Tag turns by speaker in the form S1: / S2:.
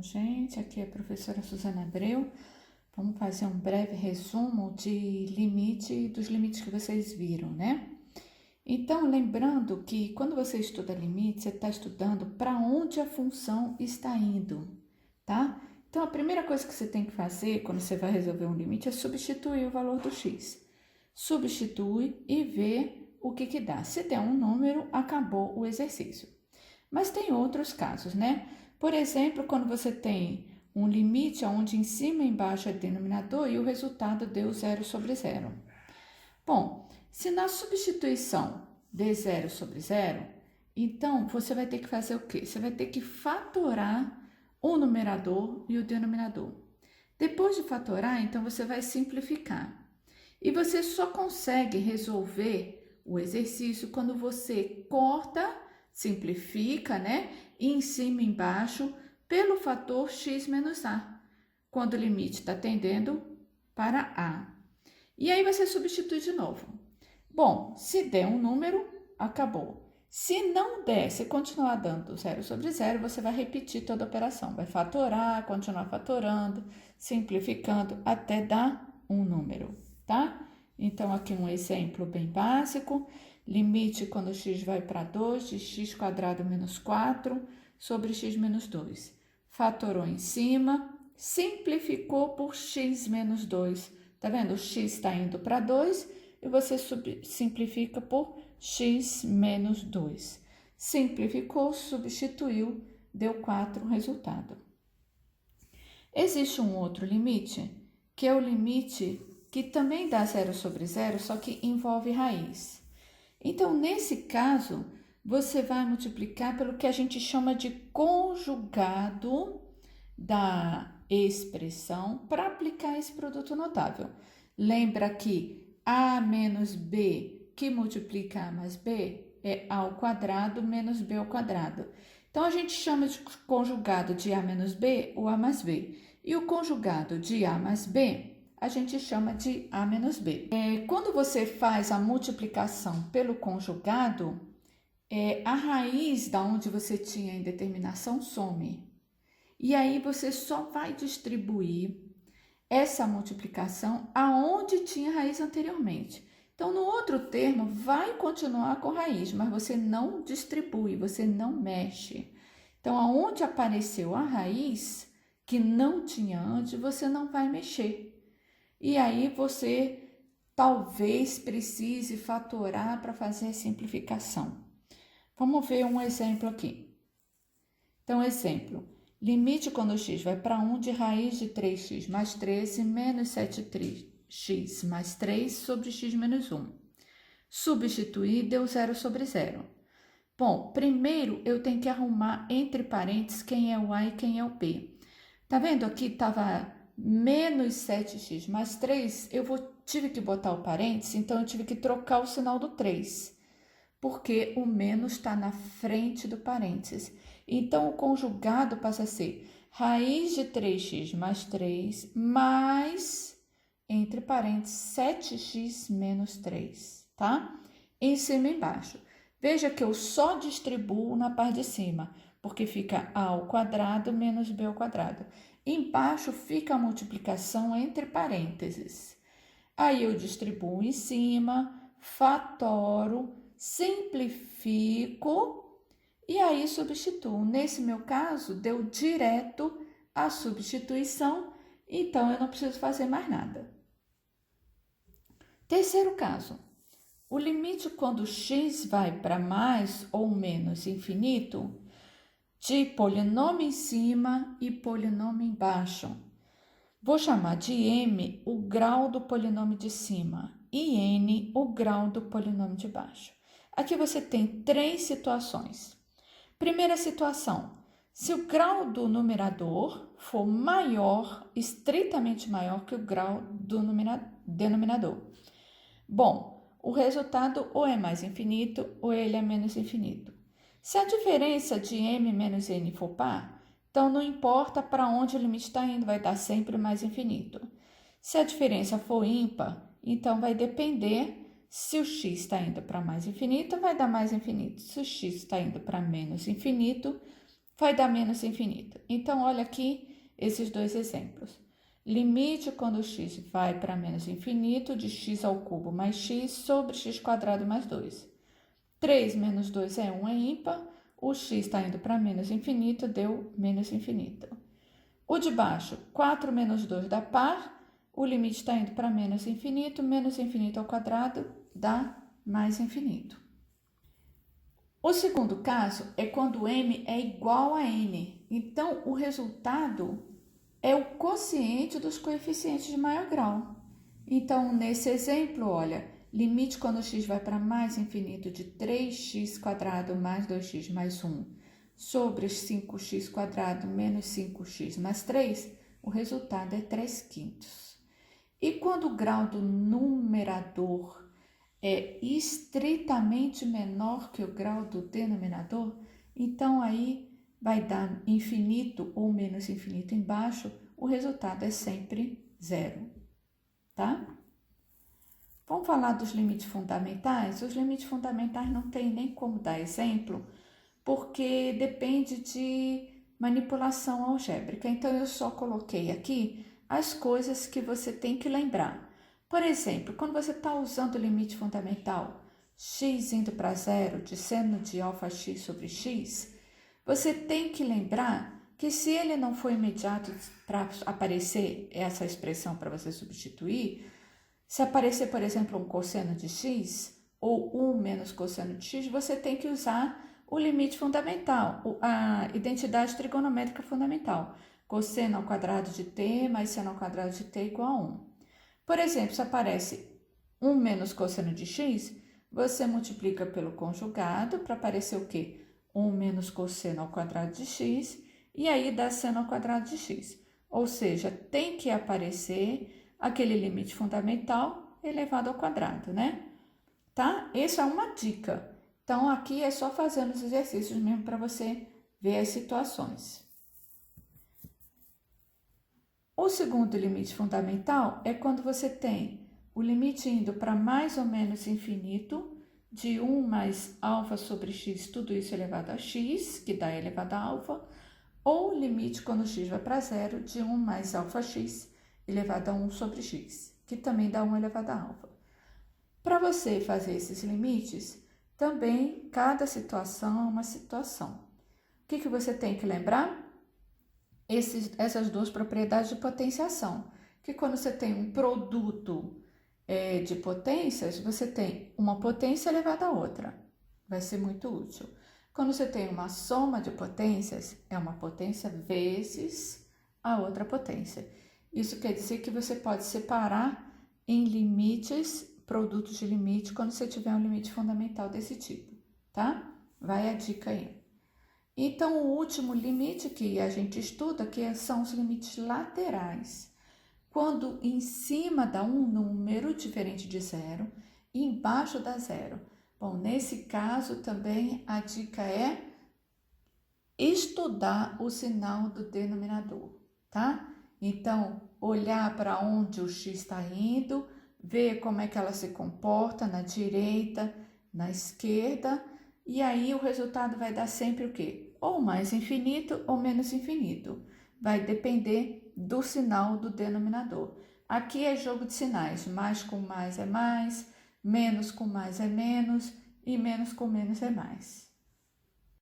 S1: gente, aqui é a professora Suzana Abreu. Vamos fazer um breve resumo de limite dos limites que vocês viram, né? Então, lembrando que quando você estuda limite, você está estudando para onde a função está indo, tá? Então, a primeira coisa que você tem que fazer quando você vai resolver um limite é substituir o valor do x. Substitui e vê o que dá. Se der um número, acabou o exercício. Mas tem outros casos, né? Por exemplo, quando você tem um limite onde em cima e embaixo é denominador e o resultado deu 0 sobre 0. Bom, se na substituição der 0 sobre 0, então você vai ter que fazer o quê? Você vai ter que fatorar o numerador e o denominador. Depois de fatorar, então você vai simplificar. E você só consegue resolver o exercício quando você corta, simplifica, né? E em cima e embaixo pelo fator x menos a, quando o limite está tendendo para a. E aí você substitui de novo. Bom, se der um número, acabou. Se não der, se continuar dando 0 sobre 0, você vai repetir toda a operação. Vai fatorar, continuar fatorando, simplificando até dar um número, tá? Então, aqui um exemplo bem básico. Limite quando x vai para 2 de x² menos 4 sobre x menos 2. Fatorou em cima, simplificou por x menos 2. Tá vendo? O x está indo para 2 e você simplifica por x menos 2. Simplificou, substituiu, deu 4 o resultado. Existe um outro limite, que é o limite que também dá 0 sobre 0, só que envolve raiz. Então, nesse caso, você vai multiplicar pelo que a gente chama de conjugado da expressão para aplicar esse produto notável. Lembra que a menos b que multiplica a mais b é a ao quadrado menos b ao quadrado. Então, a gente chama de conjugado de a menos b o a mais b. E o conjugado de a mais b a gente chama de a menos b. Quando você faz a multiplicação pelo conjugado, a raiz da onde você tinha a indeterminação some. E aí você só vai distribuir essa multiplicação aonde tinha raiz anteriormente. Então, no outro termo, vai continuar com raiz, mas você não distribui, você não mexe. Então, aonde apareceu a raiz, que não tinha antes, você não vai mexer. E aí, você talvez precise fatorar para fazer a simplificação. Vamos ver um exemplo aqui. Então, exemplo. Limite quando x vai para 1 de raiz de 3x mais 13 menos 7x mais 3 sobre x menos 1. Substituir deu 0 sobre 0. Bom, primeiro eu tenho que arrumar entre parênteses quem é o a e quem é o b. Tá vendo aqui estava menos 7x mais 3, tive que botar o parênteses, então eu tive que trocar o sinal do 3, porque o menos está na frente do parênteses. Então, o conjugado passa a ser raiz de 3x mais 3 mais, entre parênteses, 7x menos 3, tá? Em cima e embaixo. Veja que eu só distribuo na parte de cima, porque fica a ao quadrado menos b ao quadrado. Embaixo fica a multiplicação entre parênteses. Aí eu distribuo em cima, fatoro, simplifico e aí substituo. Nesse meu caso, deu direto a substituição, então eu não preciso fazer mais nada. Terceiro caso. O limite quando x vai para mais ou menos infinito, de polinômio em cima e polinômio embaixo. Vou chamar de m o grau do polinômio de cima e n o grau do polinômio de baixo. Aqui você tem 3 situações. Primeira situação, se o grau do numerador for maior, estritamente maior que o grau do denominador. Bom, o resultado ou é mais infinito ou ele é menos infinito. Se a diferença de m menos n for par, então não importa para onde o limite está indo, vai dar sempre mais infinito. Se a diferença for ímpar, então vai depender se o x está indo para mais infinito, vai dar mais infinito. Se o x está indo para menos infinito, vai dar menos infinito. Então, olha aqui esses dois exemplos. Limite quando x vai para menos infinito de x ao cubo mais x sobre x quadrado mais 2. 3 menos 2 é 1, é ímpar. O x está indo para menos infinito, deu menos infinito. O de baixo, 4 menos 2 dá par. O limite está indo para menos infinito ao quadrado dá mais infinito. O segundo caso é quando m é igual a n. Então, o resultado é o quociente dos coeficientes de maior grau. Então, nesse exemplo, olha, limite quando x vai para mais infinito de 3x² mais 2x mais 1 sobre 5x² menos 5x mais 3, o resultado é 3/5. E quando o grau do numerador é estritamente menor que o grau do denominador, então aí vai dar infinito ou menos infinito embaixo, o resultado é sempre zero, tá? Vamos falar dos limites fundamentais? Os limites fundamentais não tem nem como dar exemplo, porque depende de manipulação algébrica. Então, eu só coloquei aqui as coisas que você tem que lembrar. Por exemplo, quando você está usando o limite fundamental, x indo para zero de seno de alfa x sobre x, você tem que lembrar que se ele não for imediato para aparecer essa expressão para você substituir, se aparecer, por exemplo, um cosseno de x ou 1 menos cosseno de x, você tem que usar o limite fundamental, a identidade trigonométrica fundamental. Cosseno ao quadrado de t mais seno ao quadrado de t igual a 1. Por exemplo, se aparece 1 menos cosseno de x, você multiplica pelo conjugado para aparecer o quê? 1 menos cosseno ao quadrado de x, e aí dá seno ao quadrado de x. Ou seja, tem que aparecer aquele limite fundamental elevado ao quadrado, né? Tá? Essa é uma dica. Então, aqui é só fazendo os exercícios mesmo para você ver as situações. O segundo limite fundamental é quando você tem o limite indo para mais ou menos infinito, de 1 mais alfa sobre x, tudo isso elevado a x, que dá elevado a alfa, ou o limite quando x vai para zero, de 1 mais alfa x elevado a 1 sobre x, que também dá 1 elevado a alfa. Para você fazer esses limites, também cada situação é uma situação. O que você tem que lembrar? Essas duas propriedades de potenciação, que quando você tem um produto de potências, você tem uma potência elevada a outra, vai ser muito útil. Quando você tem uma soma de potências, é uma potência vezes a outra potência. Isso quer dizer que você pode separar em limites, produtos de limite, quando você tiver um limite fundamental desse tipo, tá? Vai a dica aí. Então, o último limite que a gente estuda, que são os limites laterais. Quando em cima dá um número diferente de zero e embaixo dá zero. Bom, nesse caso também a dica é estudar o sinal do denominador, tá? Então, olhar para onde o x está indo, ver como é que ela se comporta na direita, na esquerda, e aí o resultado vai dar sempre o quê? Ou mais infinito ou menos infinito. Vai depender do sinal do denominador. Aqui é jogo de sinais, mais com mais é mais, menos com mais é menos e menos com menos é mais.